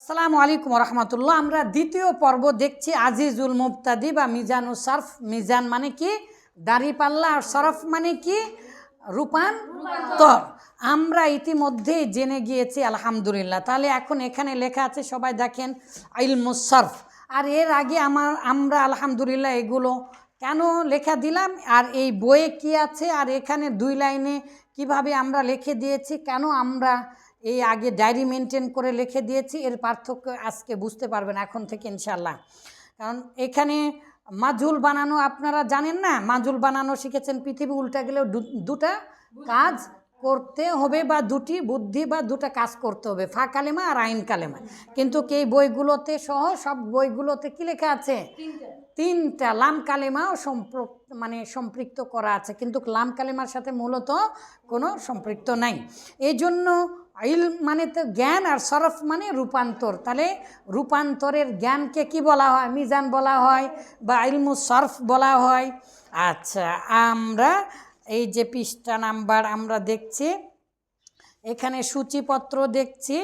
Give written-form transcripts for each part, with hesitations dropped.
আসসালামু আলাইকুম রহমতুল্লাহ। আমরা দ্বিতীয় পর্ব দেখছি আজিজুল মুবতাদি বা মিজানুস সরফ। মিজান মানে কি দাড়িপাল্লা, আর সরফ মানে কি রূপান্তর। আমরা ইতিমধ্যে জেনে গিয়েছি আলহামদুলিল্লাহ। তাহলে এখন এখানে লেখা আছে, সবাই দেখেন, ইলমুস সরফ। আর এর আগে আমরা আলহামদুলিল্লাহ এগুলো কেন লেখা দিলাম, আর এই বইয়ে কি আছে, আর এখানে 2 লাইনে কিভাবে আমরা লিখে দিয়েছি, কেন আমরা এই আগে ডায়েরি মেনটেন করে লিখে দিয়েছি, এর পার্থক্য আজকে বুঝতে পারবেন এখন থেকে ইনশাল্লাহ। কারণ এখানে মাজহুল বানানো আপনারা জানেন না, মাজহুল বানানো শিখেছেন। পৃথিবী উল্টা গেলেও দুটা কাজ করতে হবে, বা দুটি বুদ্ধি বা দুটা কাজ করতে হবে, ফা কালেমা আর আইন কালেমা। কিন্তু এই বইগুলোতে সহ সব বইগুলোতে কি লেখা আছে? 3টা লাম কালেমাও সম্পৃক্ত করা আছে, কিন্তু লাম কালেমার সাথে মূলত কোনো সম্পৃক্ত নাই। এই জন্য ইলম মানে তো জ্ঞান, আর সরফ মানে রূপান্তর। তাহলে রূপান্তরের জ্ঞানকে কি বলা হয়? মিজান বলা হয় বা ইলমুস সরফ বলা হয়। আচ্ছা, আমরা এই যে পৃষ্ঠা নাম্বার আমরা দেখছি, এখানে সূচিপত্র দেখছি।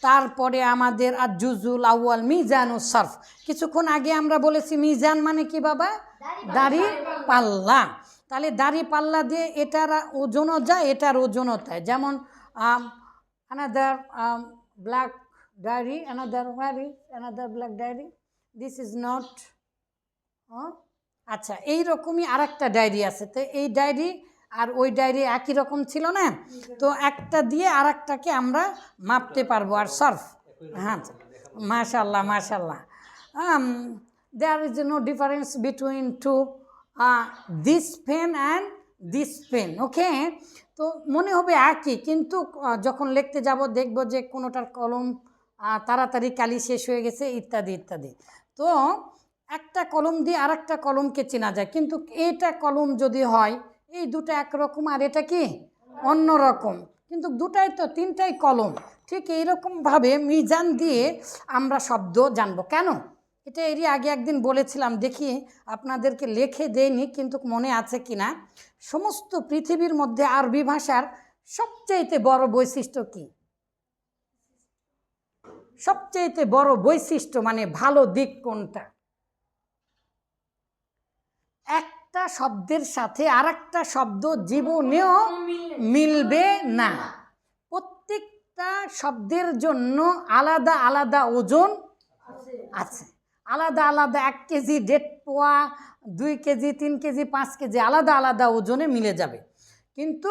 তারপরে আমাদের আজজুজুল আউয়াল মিজানুস সরফ। কিছুক্ষণ আগে আমরা বলেছি মিজান মানে কি বাবা? দাড়ি পাল্লা। তাহলে দাড়ি পাল্লা দিয়ে এটার ওজনও যায়, এটার ওজনও তাই। যেমন another black diary, another black diary, this is not আচ্ছা, এইরকমই আর একটা ডায়েরি আছে। তো এই ডায়েরি আর ওই ডায়েরি একই রকম ছিল না, তো একটা দিয়ে আর একটাকে আমরা মাপতে পারবো। আর সরফ, হ্যাঁ, মাশাল্লাহ মাশাল্লাহ, there is no difference between this pen and this pen, ওকে। তো মনে হবে একই, কিন্তু যখন লিখতে যাব দেখব যে কোনোটার কলম তাড়াতাড়ি কালি শেষ হয়ে গেছে, ইত্যাদি ইত্যাদি। তো একটা কলম দিয়ে আর একটা কলমকে চেনা যায়, কিন্তু এটা কলম যদি হয়, এই দুটো একরকম আর এটা কি অন্য রকম, কিন্তু দুটাই তো 3টাই কলম। ঠিক এইরকমভাবে মিজান দিয়ে আমরা শব্দ জানবো। কেন? এটা এরই আগে একদিন বলেছিলাম, দেখি আপনাদেরকে লিখে দেয়নি, কিন্তু মনে আছে কিনা। সমস্ত পৃথিবীর মধ্যে আরবি ভাষার সবচেয়ে বড় বৈশিষ্ট্য কি? সবচেয়ে বড় বৈশিষ্ট্য মানে ভালো দিক কোনটা? একটা শব্দের সাথে আর একটা শব্দ জীবনেও মিলবে না। প্রত্যেকটা শব্দের জন্য আলাদা আলাদা ওজন আছে, আলাদা আলাদা 1 কেজি, 1.5 পোয়া, 2 কেজি, 3 কেজি, 5 কেজি, আলাদা আলাদা ওজনে মিলে যাবে। কিন্তু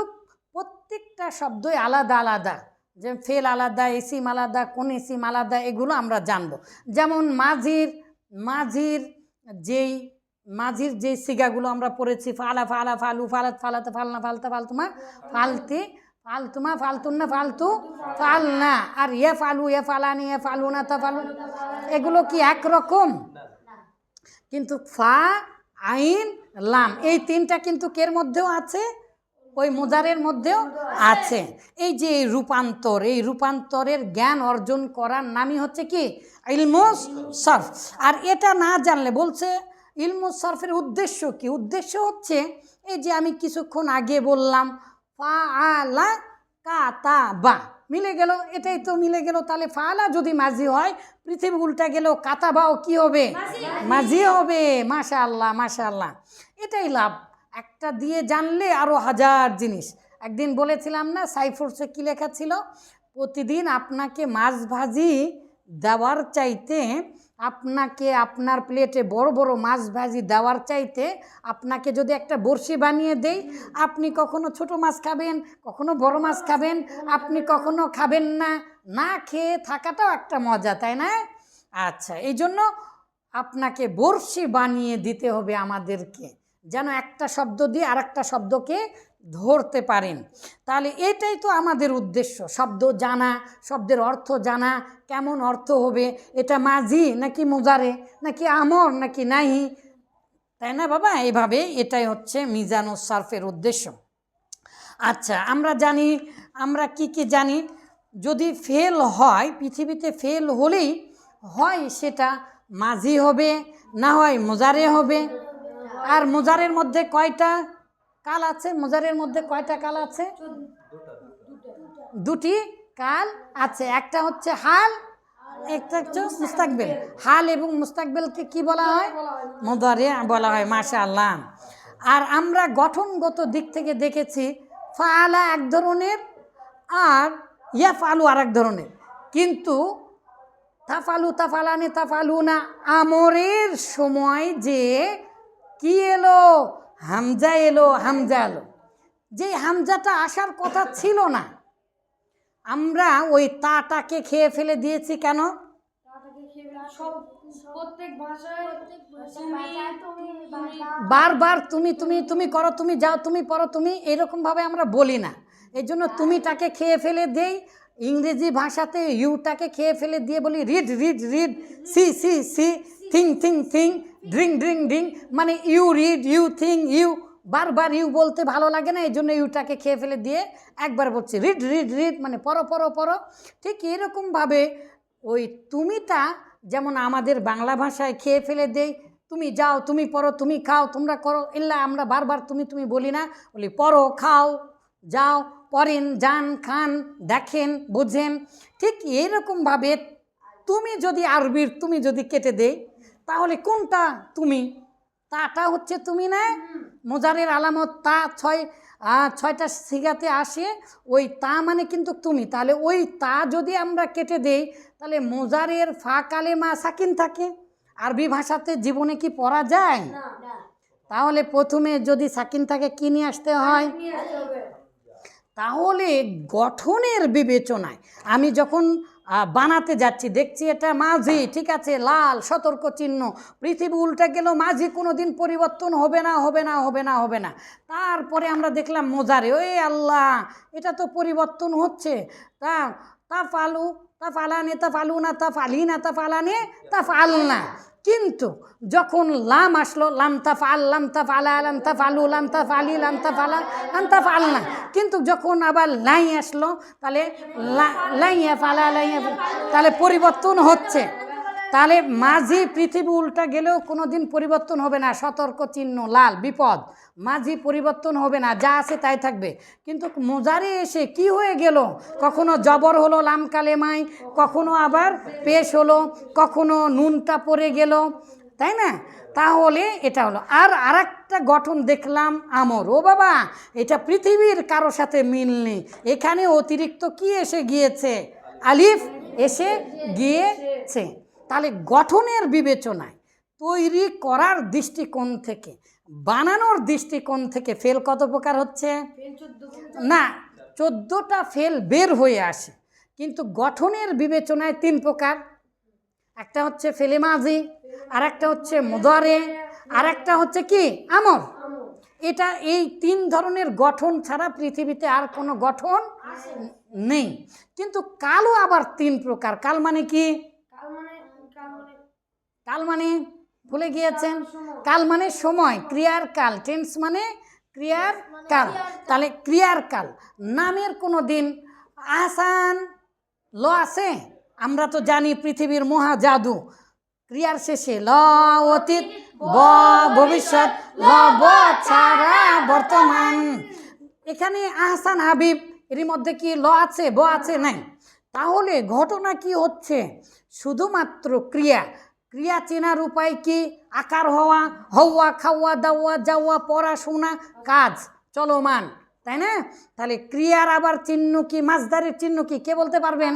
প্রত্যেকটা শব্দই আলাদা আলাদা, যে ফেল আলাদা, ইসিম আলাদা, কোন ইসিম আলাদা, এগুলো আমরা জানবো। যেমন মাঝির যেই সিগাগুলো আমরা পড়েছি, ফালা ফালা ফালু ফালাত ফালাতে ফালনা ফালতা ফালতুমা ফালতি ফালতুমা ফালতুন্না ফালতু ফালনা, আর ইয়ে ফালু ইয়ে ফালানি ইয়ে ফালুনা তা ফালু, এগুলো কি একরকম? কিন্তু ফা, আইন, লাম, এই 3টা কিন্তু কের মধ্যেও আছে? ওই মুজারের মধ্যেও আছে। এই যে রূপান্তর, এই রূপান্তরের জ্ঞান অর্জন করার নামই হচ্ছে কি? ইলমুস সরফ। আর এটা না জানলে, বলছে ইলমুস সরফের উদ্দেশ্য কি? উদ্দেশ্য হচ্ছে এই যে আমি কিছুক্ষণ আগে বললাম, ফাআলা কাতাবা, মিলে গেল, এটাই তো মিলে গেল। তাহলে ফাআলা যদি মাজি হয়, পৃথিবী উল্টা গেলেও কাতাবাও কি হবে? মাজি হবে। মাশাআল্লাহ মাশাআল্লাহ, এটাই লাভ। একটা দিয়ে জানলে আরও 1000 জিনিস। একদিন বলেছিলাম না, সাইফোর্সে কি লেখা ছিল? প্রতিদিন আপনাকে মাছ ভাজি দেওয়ার চাইতে, আপনাকে আপনার প্লেটে বড় বড় মাছ ভাজি দেওয়ার চাইতে, আপনাকে যদি একটা বড়শি বানিয়ে দেই, আপনি কখনো ছোট মাছ খাবেন, কখনো বড় মাছ খাবেন, আপনি কখনো খাবেন না। না খেয়ে থাকাটাও একটা মজা, তাই না? আচ্ছা, এই জন্য আপনাকে বড়শি বানিয়ে দিতে হবে আমাদেরকে, যেন একটা শব্দ দিয়ে আর একটা শব্দকে ধরতে পারেন। তাহলে এটাই তো আমাদের উদ্দেশ্য, শব্দ জানা, শব্দের অর্থ জানা, কেমন অর্থ হবে, এটা মাঝি নাকি মুজারে নাকি আমর নাকি নাহি, তাই না বাবা? এইভাবে এটাই হচ্ছে মিজানুস সরফের উদ্দেশ্য। আচ্ছা, আমরা জানি, আমরা কি জানি? যদি ফেল হয়, পৃথিবীতে ফেল হলেই হয় সেটা মাঝি হবে, না হয় মুজারে হবে। আর মুজারের মধ্যে কয়টা কাল আছে? মুজারের মধ্যে কয়টা কাল আছে? 2টি কাল আছে। একটা হচ্ছে হাল, একটা হচ্ছে মুস্তাকবিল। হাল এবং মুস্তাকবিলকে কি বলা হয়? মুদারি বলা হয়। মাশাআল্লাহ। আর আমরা গঠনগত দিক থেকে দেখেছি ফাআলা এক ধরনের আর ইয়াফআলু আর এক ধরনের, কিন্তু তাফালু তাফালানি তাফালুনা আমরের সময় যে কি এলো? হামজা এলো, হামজা এলো। যে হামজাটা আসার কথা ছিল না, আমরা ওই তাটাকে খেয়ে ফেলে দিয়েছি। কেন? বারবার তুমি তুমি তুমি করো, তুমি যাও, তুমি পড়ো, তুমি, এরকমভাবে আমরা বলি না। এই জন্য তুমিটাকে খেয়ে ফেলে দেই। ইংরেজি ভাষাতে ইউটাকে খেয়ে ফেলে দিয়ে বলি read read read, see see see, thing thing thing, drink drink drink, মানে you read, you thing, you. বারবার ইউ বলতে ভালো লাগে না, এই জন্য ইউটাকে খেয়ে ফেলে দিয়ে একবার বলছি রিড রিড রিড, মানে পড়ো পড়ো পড়ো। ঠিক এরকমভাবে ওই তুমিটা যেমন আমাদের বাংলা ভাষায় খেয়ে ফেলে দেই, তুমি যাও, তুমি পড়ো, তুমি খাও, তোমরা করো, এল্লা আমরা বারবার তুমি তুমি বলি না, বলি পড়ো, খাও, যাও, পড়েন, যান, খান, দেখেন, বোঝেন। ঠিক এরকমভাবে তুমি যদি আরবির তুমি যদি কেটে দেই, তাহলে কোনটা তুমি? তাটা হচ্ছে তুমি না? মোজারের আলামত তা, ছয়টা সিগাতে আসে, ওই তা মানে কিন্তু তুমি। তাহলে ওই তা যদি আমরা কেটে দেই, তাহলে মোজারের ফা কালেমা সাকিন থাকে। আরবি ভাষাতে জীবনে কি পড়া যায়? তাহলে প্রথমে যদি সাকিন থাকে কি নিয়ে আসতে হয়? তাহলে গঠনের বিবেচনায় আমি যখন বানাতে যাচ্ছি, দেখছি এটা মাঝি, ঠিক আছে, লাল সতর্ক চিহ্ন, পৃথিবী উল্টে গেল, মাঝি কোনো দিন পরিবর্তন হবে না, হবে না, হবে না, হবে না। তারপরে আমরা দেখলাম মোজারে, ওই আল্লাহ, এটা তো পরিবর্তন হচ্ছে। তা ফালু, তা ফালানে, তা ফালু না, তা ফালি না, তা ফালানে, তা ফাল না। কিন্তু যখন লাম আসলো, লাম তা ফাল, লাম তা ফালা, লাম তা ফালু, লাম তা ফালি, লাম তা ফালা, লাম তা ফাল না। কিন্তু যখন আবার লাই আসলো, তাহলে লাইয়া ফালা, লাইয়া, তাহলে পরিবর্তন হচ্ছে। তাহলে মাঝি পৃথিবী উল্টা গেলেও কোনো দিন পরিবর্তন হবে না, সতর্ক চিহ্ন লাল, বিপদ। মাঝি পরিবর্তন হবে না, যা আছে তাই থাকবে। কিন্তু মোজারে এসে কি হয়ে গেল? কখনো জবর হলো লাম কালেমায়, কখনো আবার পেশ হলো, কখনো নুনটা পড়ে গেল, তাই না? তাহলে এটা হলো। আর আরেকটা গঠন দেখলাম আমর, ও বাবা, এটা পৃথিবীর কারো সাথে মিল নেই। এখানে অতিরিক্ত কি এসে গিয়েছে? আলিফ এসে গিয়েছে। তাহলে গঠনের বিবেচনায়, তৈরি করার দৃষ্টিকোণ থেকে, বানানোর দৃষ্টিকোণ থেকে ফেল কত প্রকার হচ্ছে? না, 14টা ফেল বের হয়ে আসে, কিন্তু গঠনের বিবেচনায় 3 প্রকার। একটা হচ্ছে ফেলে মাঝি, আর একটা হচ্ছে মুদারে, আর একটা হচ্ছে কি আমর। এটা এই 3 ধরনের গঠন ছাড়া পৃথিবীতে আর কোনো গঠন নেই। কিন্তু কালও আবার 3 প্রকার। কাল মানে কি? কাল মানে ভুলে গিয়েছেন? কাল মানে সময়, ক্রিয়ার কাল। টেন্স মানে ক্রিয়ার কাল। তাহলে ক্রিয়ার কাল, নামের কোনো দিন আহসান ল আছে? আমরা তো জানি পৃথিবীর মহা জাদু, ক্রিয়ার শেষে ল অতীত, ব ভবিষ্যৎ, ল ব ছাড়া বর্তমান। এখানে আহসান হাবিব, এর মধ্যে কি ল আছে, ব আছে? নাই। তাহলে ঘটনা কি হচ্ছে? শুধুমাত্র ক্রিয়া। ক্রিয়া চেনার উপায় কি? আকার হওয়া, হওয়া, খাওয়া, দাওয়া, যাওয়া, পড়াশোনা, কাজ, চলমান, তাই না? তাহলে ক্রিয়ার আবার চিহ্ন কি? মাসদারের চিহ্ন কি? কে বলতে পারবেন?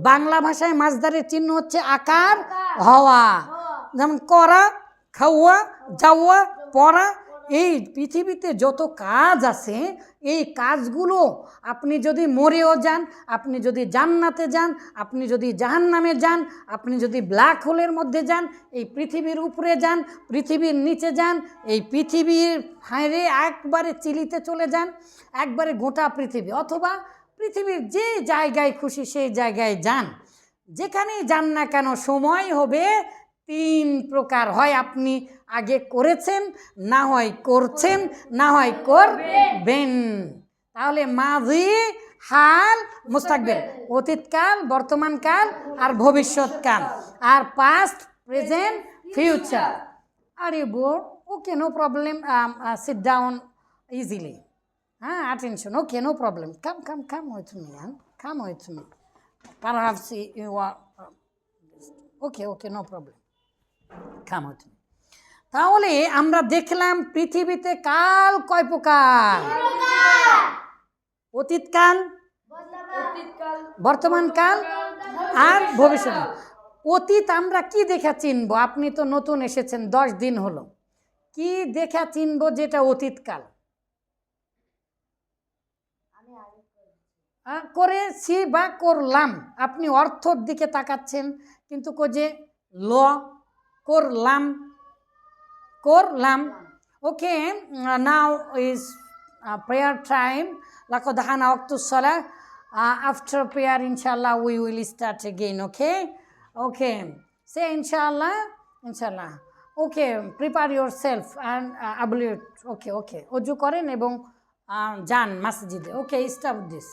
বাংলা ভাষায় মাসদারের চিহ্ন হচ্ছে আকার হওয়া। যেমন করা, খাওয়া, যাওয়া, পড়া। এই পৃথিবীতে যত কাজ আছে, এই কাজগুলো আপনি যদি মরেও যান, আপনি যদি জান্নাতে যান, আপনি যদি জাহান্নামে যান, আপনি যদি ব্ল্যাক হোলের মধ্যে যান, এই পৃথিবীর উপরে যান, পৃথিবীর নিচে যান, এই পৃথিবীর হায়রে একবারে চিলিতে চলে যান, একবারে গোটা পৃথিবী, অথবা পৃথিবীর যে জায়গায় খুশি সেই জায়গায় যান, যেখানেই যান না কেন, সময় হবে 3 প্রকার। হয় আপনি আগে করেছেন, না হয় করছেন, না হয় করবেন। তাহলে মাজি, হাল, মুস্তাকবিল, অতীতকাল, বর্তমানকাল আর ভবিষ্যৎকাল, আর পাস্ট, প্রেজেন্ট, ফিউচার। আর you bore? Okay, no problem, sit down easily. Attention, okay, no problem. Come with me, come with me. perhaps you are okay, no problem. Come on. তাহলে আমরা দেখলাম পৃথিবীতে কাল কয় প্রকার? অতীতকাল, বর্তমানকাল আর ভবিষ্যৎ। অতীত আমরা কি দেখে চিনবো? আপনি তো নতুন এসেছেন, 10 দিন হলো, কি দেখে চিনবো যেটা অতীতকাল? করেছি বা করলাম। আপনি অর্থর দিকে তাকাচ্ছেন, কিন্তু যে ল করলাম, করলাম। Okay, now is prayer time. Laqad hana waqtus salah. After prayer, inshallah, we will start again. Okay. Say inshallah. Okay, prepare yourself and abluate. Okay. Oju koren ebong jan masjide. Okay, stop this.